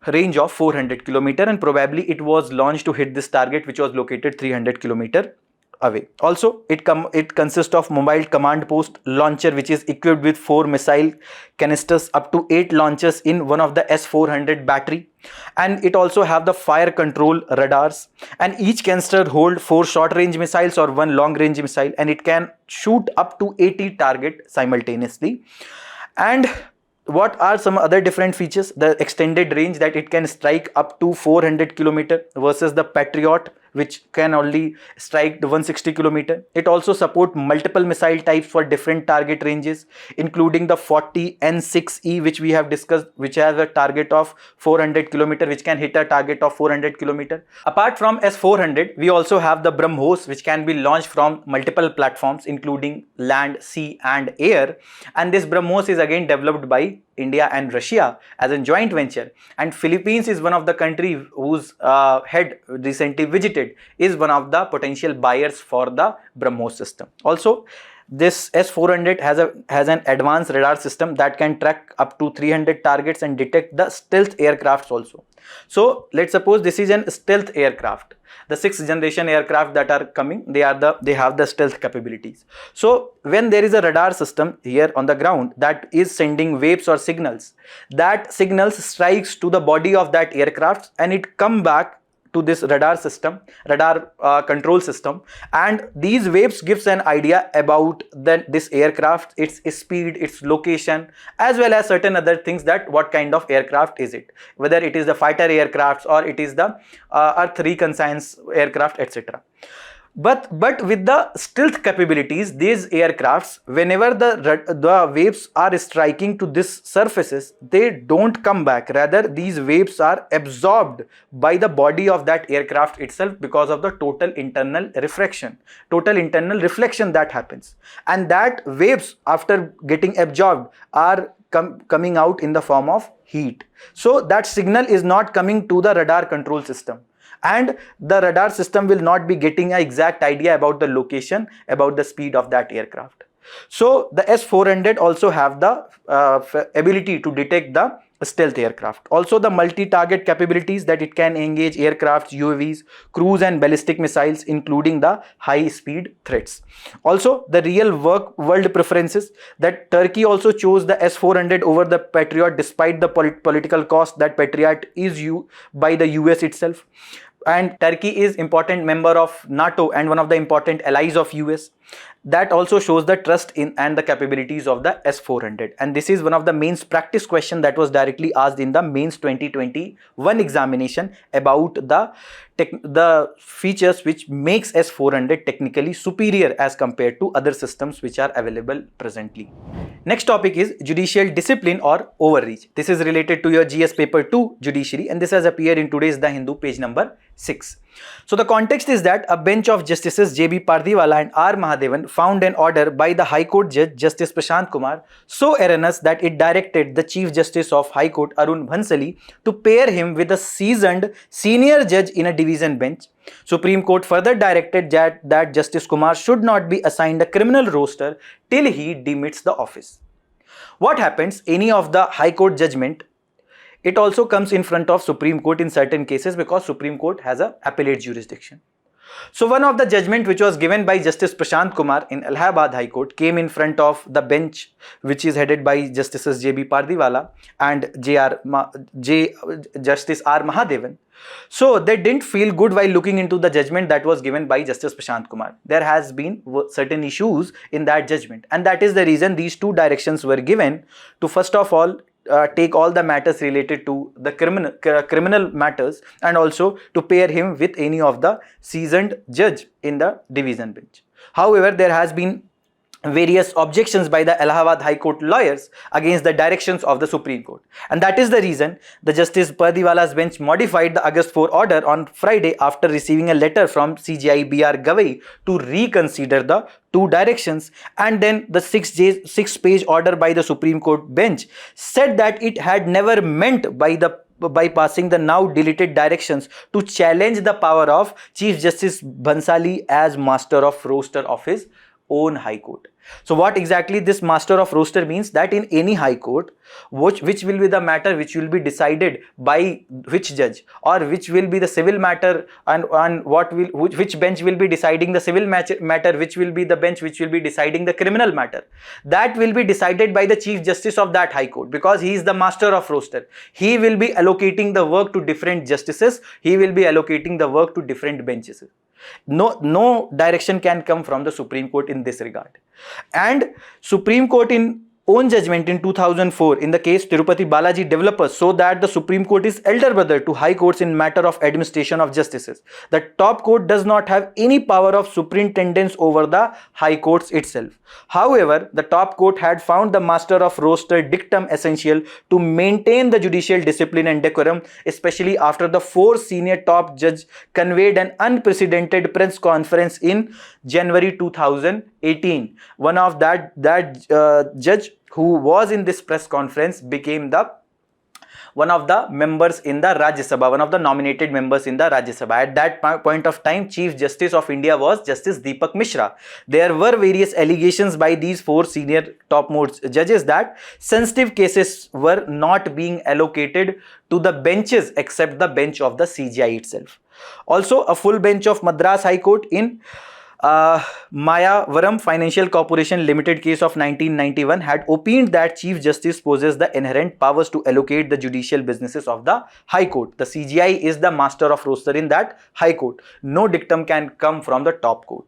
range of 400 km, and probably it was launched to hit this target which was located 300 km away. Also it consists of mobile command post launcher which is equipped with 4 missile canisters, up to 8 launchers in one of the S-400 battery, and it also have the fire control radars, and each canister hold 4 short range missiles or 1 long range missile, and it can shoot up to 80 target simultaneously. And what are some other different features? The extended range, that it can strike up to 400 km versus the Patriot which can only strike the 160 km. It also supports multiple missile types for different target ranges, including the 40 N6E which we have discussed, which has a target of 400 km, which can hit a target of 400 km. Apart from S-400, we also have the BrahMos, which can be launched from multiple platforms including land, sea and air, and this BrahMos is again developed by India and Russia as a joint venture, and Philippines is one of the countries whose head recently visited, is one of the potential buyers for the BrahMos system. Also, this S-400 has an advanced radar system that can track up to 300 targets and detect the stealth aircrafts also. So let's suppose this is an stealth aircraft. The 6th generation aircraft that are coming, they have the stealth capabilities. So when there is a radar system here on the ground that is sending waves or signals, that signals strikes to the body of that aircraft and it come back to this radar system, radar control system, and these waves gives an idea about this aircraft, its speed, its location, as well as certain other things, that what kind of aircraft is it, whether it is the fighter aircraft or it is the earth reconnaissance aircraft, etc. But with the stealth capabilities, these aircrafts, whenever the waves are striking to these surfaces, they don't come back. Rather, these waves are absorbed by the body of that aircraft itself because of the total internal reflection that happens. And that waves, after getting absorbed, are coming out in the form of heat. So that signal is not coming to the radar control system, and the radar system will not be getting an exact idea about the location, about the speed of that aircraft. So the S-400 also have the ability to detect the stealth aircraft. Also the multi-target capabilities, that it can engage aircrafts, UAVs, cruise and ballistic missiles, including the high-speed threats. Also the real world preferences, that Turkey also chose the S-400 over the Patriot despite the political cost that Patriot is by the US itself. And Turkey is important member of NATO and one of the important allies of US. That also shows the trust in and the capabilities of the S-400. And this is one of the mains practice question that was directly asked in the mains 2021 examination about the features which makes S-400 technically superior as compared to other systems which are available presently. Next topic is judicial discipline or overreach. This is related to your GS paper 2 judiciary, and this has appeared in today's The Hindu, page number 6. So the context is that a bench of Justices J.B. Pardiwala and R. Mahadevan found an order by the High Court Judge Justice Prashant Kumar so erroneous that it directed the Chief Justice of High Court Arun Bhansali to pair him with a seasoned senior judge in a division bench. Supreme Court further directed that Justice Kumar should not be assigned a criminal roster till he demits the office. What happens? Any of the High Court judgment, it also comes in front of Supreme Court in certain cases because Supreme Court has a appellate jurisdiction. So one of the judgment which was given by Justice Prashant Kumar in Allahabad High Court came in front of the bench which is headed by Justices J.B. Pardiwala and Justice R. Mahadevan. So they didn't feel good while looking into the judgment that was given by Justice Prashant Kumar. There has been certain issues in that judgment, and that is the reason these two directions were given to first of all take all the matters related to the criminal matters, and also to pair him with any of the seasoned judge in the division bench. However, there has been various objections by the Allahabad High Court lawyers against the directions of the Supreme Court, and that is the reason the Justice Pardiwala's bench modified the August 4 order on Friday after receiving a letter from CJI B.R. Gavai to reconsider the two directions, and then the 6-page order by the Supreme Court bench said that it had never meant by passing the now deleted directions to challenge the power of Chief Justice Bhansali as master of roster of his own High Court. So what exactly this master of roster means? That in any High Court, which will be the matter which will be decided by which judge, or which will be the civil matter, and which bench will be deciding the civil matter, which will be the bench which will be deciding the criminal matter, that will be decided by the Chief Justice of that High Court, because he is the master of roster. He will be allocating the work to different justices, he will be allocating the work to different benches. No direction can come from the Supreme Court in this regard. And Supreme Court in own judgment in 2004 in the case Tirupati Balaji Developers, so that the Supreme Court is elder brother to High Courts in matter of administration of justices. The top court does not have any power of superintendence over the High Courts itself. However, the top court had found the master of roster dictum essential to maintain the judicial discipline and decorum, especially after the 4 senior top judges conveyed an unprecedented press conference in January 2018. One of that judge who was in this press conference became one of the members in the Rajya Sabha, one of the nominated members in the Rajya Sabha. At that point of time, Chief Justice of India was Justice Deepak Mishra. There were various allegations by these 4 senior topmost judges that sensitive cases were not being allocated to the benches except the bench of the CJI itself. Also, a full bench of Madras High Court in Vajiram Financial Corporation Limited case of 1991 had opined that Chief Justice possesses the inherent powers to allocate the judicial businesses of the High Court. The CGI is the master of roster in that High Court. No dictum can come from the top court.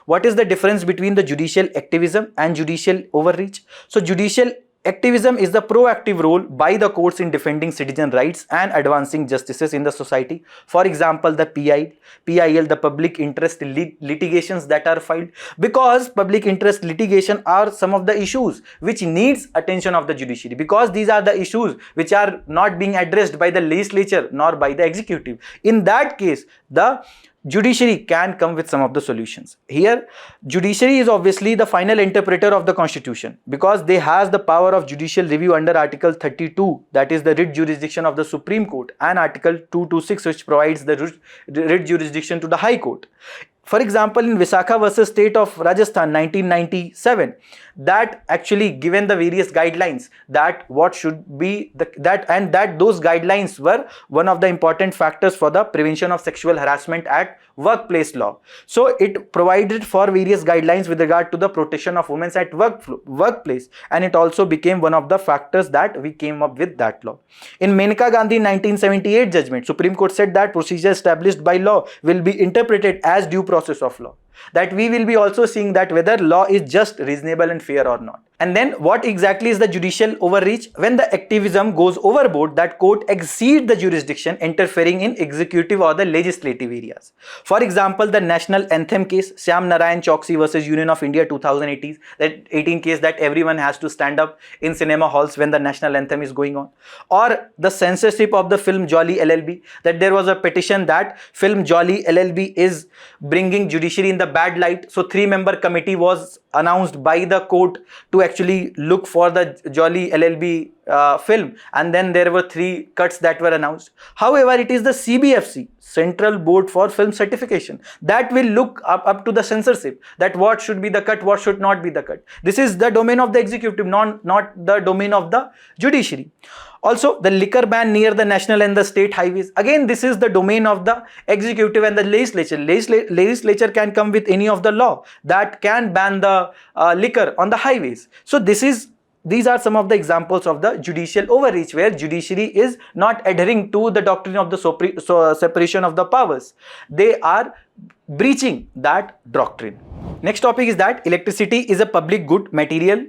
What is the difference between the judicial activism and judicial overreach? So judicial activism is the proactive role by the courts in defending citizen rights and advancing justices in the society. For example, the PIL, the public interest litigations that are filed, because public interest litigation are some of the issues which needs attention of the judiciary, because these are the issues which are not being addressed by the legislature nor by the executive. In that case, the judiciary can come with some of the solutions. Here, judiciary is obviously the final interpreter of the constitution, because they has the power of judicial review under Article 32, that is the writ jurisdiction of the Supreme Court, and Article 226, which provides the writ jurisdiction to the High Court. For example, in Visakha versus State of Rajasthan 1997, that actually given the various guidelines that what should be those guidelines were one of the important factors for the prevention of sexual harassment at workplace law. So it provided for various guidelines with regard to the protection of women at workplace, and it also became one of the factors that we came up with that law. In Menaka Gandhi 1978 judgment, Supreme Court said that procedure established by law will be interpreted as due process of law. That we will be also seeing that whether law is just, reasonable and fair or not. And then what exactly is the judicial overreach? When the activism goes overboard, that court exceeds the jurisdiction, interfering in executive or the legislative areas. For example, the national anthem case, Syam Narayan Choksi versus Union of India 2018, that 18 case that everyone has to stand up in cinema halls when the national anthem is going on. Or the censorship of the film Jolly LLB, that there was a petition that film Jolly LLB is bringing judiciary in the bad light. So 3-member committee was announced by the court to actually look for the Jolly LLB film, and then there were 3 cuts that were announced. However, it is the CBFC, Central Board for Film Certification, that will look up to the censorship, that what should be the cut, what should not be the cut. This is the domain of the executive, not the domain of the judiciary. Also, the liquor ban near the national and the state highways. Again, this is the domain of the executive and the legislature. Legislature can come with any of the law that can ban the liquor on the highways. So these are some of the examples of the judicial overreach, where judiciary is not adhering to the doctrine of the separation of the powers. They are breaching that doctrine. Next topic is that electricity is a public good, material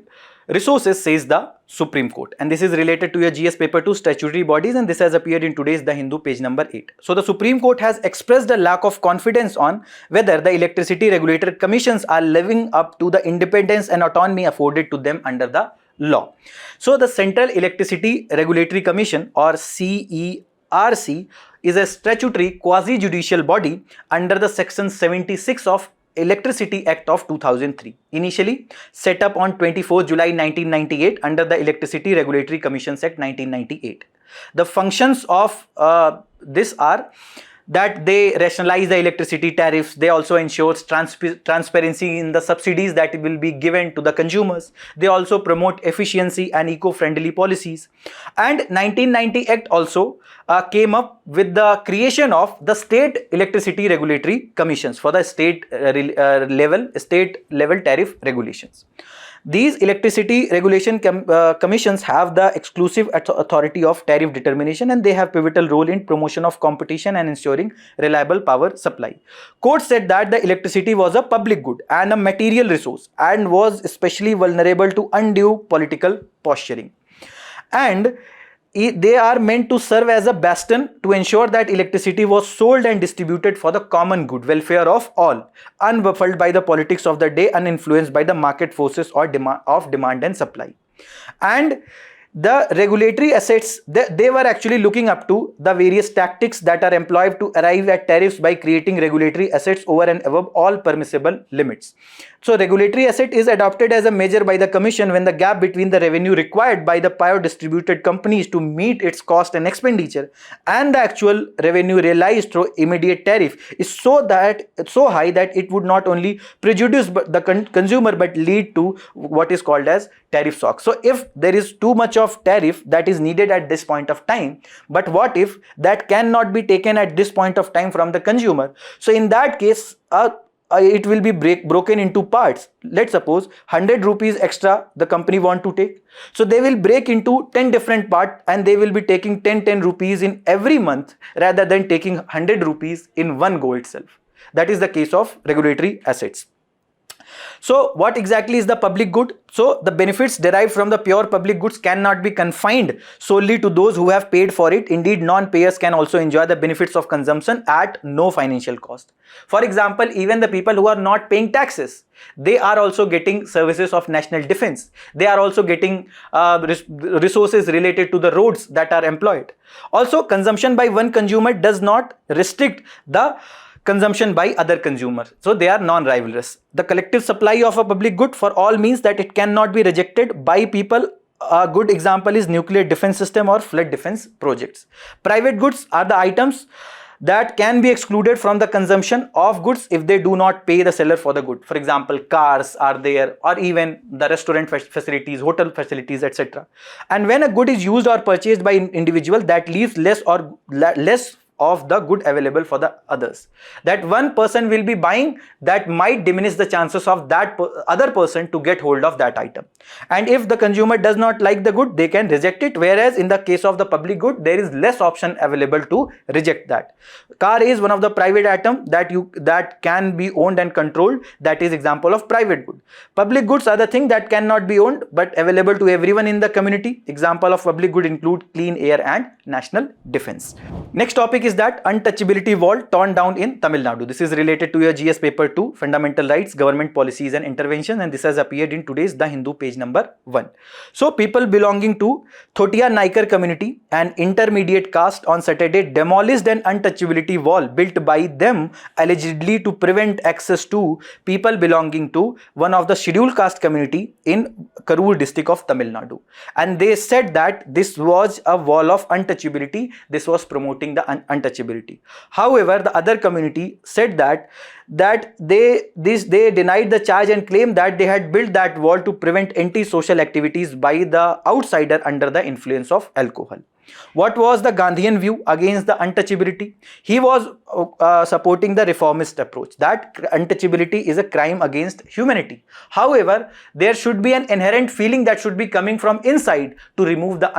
resources, says the Supreme Court. And this is related to your GS paper 2 statutory bodies, and this has appeared in today's The Hindu, page number 8. So the Supreme Court has expressed a lack of confidence on whether the electricity regulatory commissions are living up to the independence and autonomy afforded to them under the law. So the Central Electricity Regulatory Commission, or CERC, is a statutory quasi-judicial body under the section 76 of Electricity Act of 2003, initially set up on 24 July 1998 under the Electricity Regulatory Commissions Act 1998. The functions of this are that they rationalize the electricity tariffs. They also ensure transparency in the subsidies that will be given to the consumers. They also promote efficiency and eco-friendly policies. And 1990 Act also came up with the creation of the State Electricity Regulatory Commissions for the state level tariff regulations. These electricity regulation commissions have the exclusive authority of tariff determination, and they have pivotal role in promotion of competition and ensuring reliable power supply. Court said that the electricity was a public good and a material resource and was especially vulnerable to undue political posturing. And they are meant to serve as a bastion to ensure that electricity was sold and distributed for the common good, welfare of all, unruffled by the politics of the day, uninfluenced by the market forces or demand and supply. And the regulatory assets, they were actually looking up to the various tactics that are employed to arrive at tariffs by creating regulatory assets over and above all permissible limits. So regulatory asset is adopted as a measure by the Commission when the gap between the revenue required by the power distributed companies to meet its cost and expenditure and the actual revenue realized through immediate tariff is so high that it would not only prejudice the consumer but lead to what is called as tariff shock. So if there is too much of tariff that is needed at this point of time, but what if that cannot be taken at this point of time from the consumer? So in that case, it will be broken into parts. Let's suppose 100 rupees extra the company want to take. So they will break into 10 different parts and they will be taking 10 rupees in every month rather than taking 100 rupees in one go itself. That is the case of regulatory assets. So what exactly is the public good? So the benefits derived from the pure public goods cannot be confined solely to those who have paid for it. Indeed, non-payers can also enjoy the benefits of consumption at no financial cost. For example, even the people who are not paying taxes, they are also getting services of national defense. They are also getting resources related to the roads that are employed. Also, consumption by one consumer does not restrict the consumption by other consumers. So they are non-rivalrous. The collective supply of a public good for all means that it cannot be rejected by people. A good example is nuclear defense system or flood defense projects. Private goods are the items that can be excluded from the consumption of goods if they do not pay the seller for the good. For example, cars are there, or even the restaurant facilities, hotel facilities, etc. And when a good is used or purchased by an individual, that leaves less of the good available for the others. That one person will be buying, that might diminish the chances of that other person to get hold of that item. And if the consumer does not like the good, they can reject it, whereas in the case of the public good, there is less option available to reject that. Car is one of the private item that can be owned and controlled. That is example of private good. Public goods are the thing that cannot be owned but available to everyone in the community. Example of public good include clean air and national defense. Next topic is that untouchability wall torn down in Tamil Nadu. This is related to your GS paper 2, fundamental rights, government policies and interventions, and this has appeared in today's The Hindu page number 1. So people belonging to Thotia Naikar community, an intermediate caste, on Saturday demolished an untouchability wall built by them allegedly to prevent access to people belonging to one of the scheduled caste community in Karur district of Tamil Nadu. And they said that this was a wall of untouchability. This was promoting the untouchability. However, the other community said that they denied the charge and claimed that they had built that wall to prevent anti-social activities by the outsider under the influence of alcohol. What was the Gandhian view against the untouchability? He was supporting the reformist approach, that untouchability is a crime against humanity. However, there should be an inherent feeling that should be coming from inside to remove the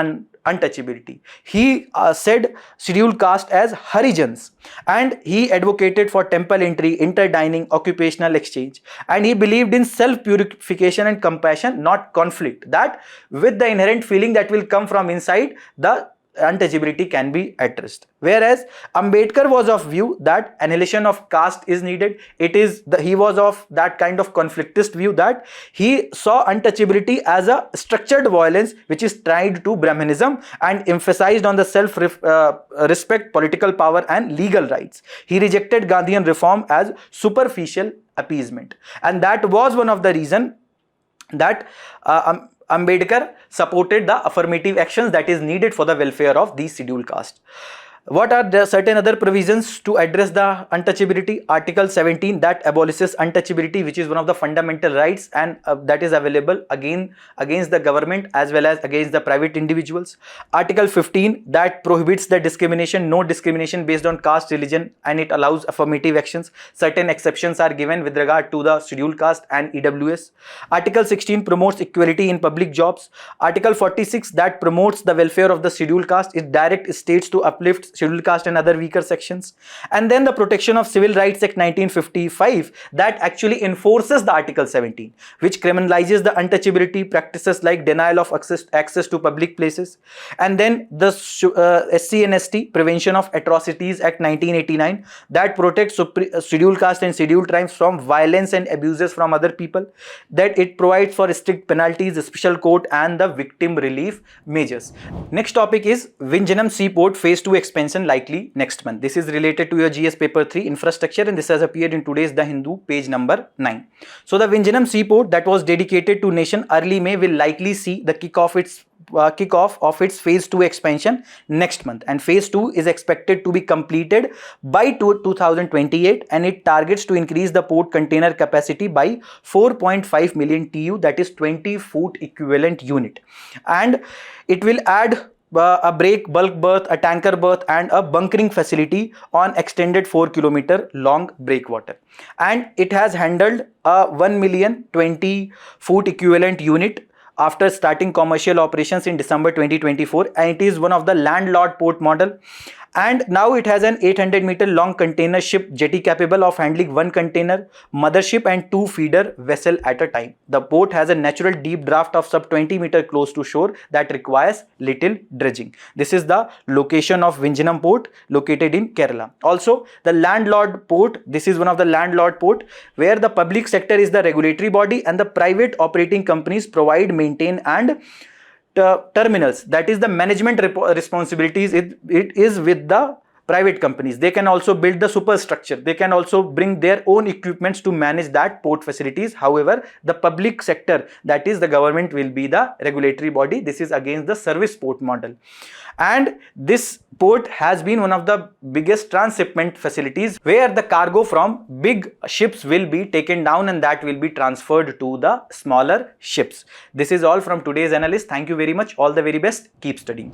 untouchability. He said scheduled caste as Harijans, and he advocated for temple entry, interdining, occupational exchange, and he believed in self-purification and compassion, not conflict. That with the inherent feeling that will come from inside, the untouchability can be addressed. Whereas Ambedkar was of view that annihilation of caste is needed. He was of that kind of conflictist view that he saw untouchability as a structured violence which is tied to Brahmanism and emphasized on the self-respect, political power and legal rights. He rejected Gandhian reform as superficial appeasement, and that was one of the reasons that Ambedkar supported the affirmative actions that is needed for the welfare of these scheduled caste. What are the certain other provisions to address the untouchability? Article 17 that abolishes untouchability, which is one of the fundamental rights, and that is available against the government as well as against the private individuals. Article 15 that prohibits the discrimination, no discrimination based on caste, religion, and it allows affirmative actions. Certain exceptions are given with regard to the scheduled caste and EWS. Article 16 promotes equality in public jobs. Article 46 that promotes the welfare of the scheduled caste. It directs states to uplift scheduled caste and other weaker sections. And then the Protection of Civil Rights Act 1955 that actually enforces the Article 17, which criminalizes the untouchability practices like denial of access to public places. And then the SC and ST Prevention of Atrocities Act 1989 that protects scheduled caste and scheduled tribes from violence and abuses from other people. That it provides for strict penalties, the special court and the victim relief measures. Next topic is Vizhinjam Seaport Phase 2 expansion likely next month. This is related to your GS paper 3 infrastructure, and this has appeared in today's The Hindu page number 9. So the Vizhinjam Seaport that was dedicated to nation early May will likely see the kickoff of its phase 2 expansion next month, and phase 2 is expected to be completed by 2028, and it targets to increase the port container capacity by 4.5 million TEU, that is 20 foot equivalent unit, and it will add a break bulk berth, a tanker berth, and a bunkering facility on extended 4 km long breakwater. And it has handled a 1,020,000 equivalent unit after starting commercial operations in December 2024, and it is one of the landlord port model. And now it has an 800-meter long container ship jetty capable of handling 1 container, mothership and 2 feeder vessel at a time. The port has a natural deep draft of sub 20 meter close to shore that requires little dredging. This is the location of Vizhinjam port located in Kerala. Also, the landlord port, this is one of the landlord port where the public sector is the regulatory body and the private operating companies provide, maintain and terminals, that is the management responsibilities, it is with the private companies. They can also build the superstructure, they can also bring their own equipments to manage that port facilities. However, the public sector, that is the government, will be the regulatory body. This is against the service port model. And this port has been one of the biggest transshipment facilities where the cargo from big ships will be taken down and that will be transferred to the smaller ships. This is all from today's analyst. Thank you very much. All the very best. Keep studying.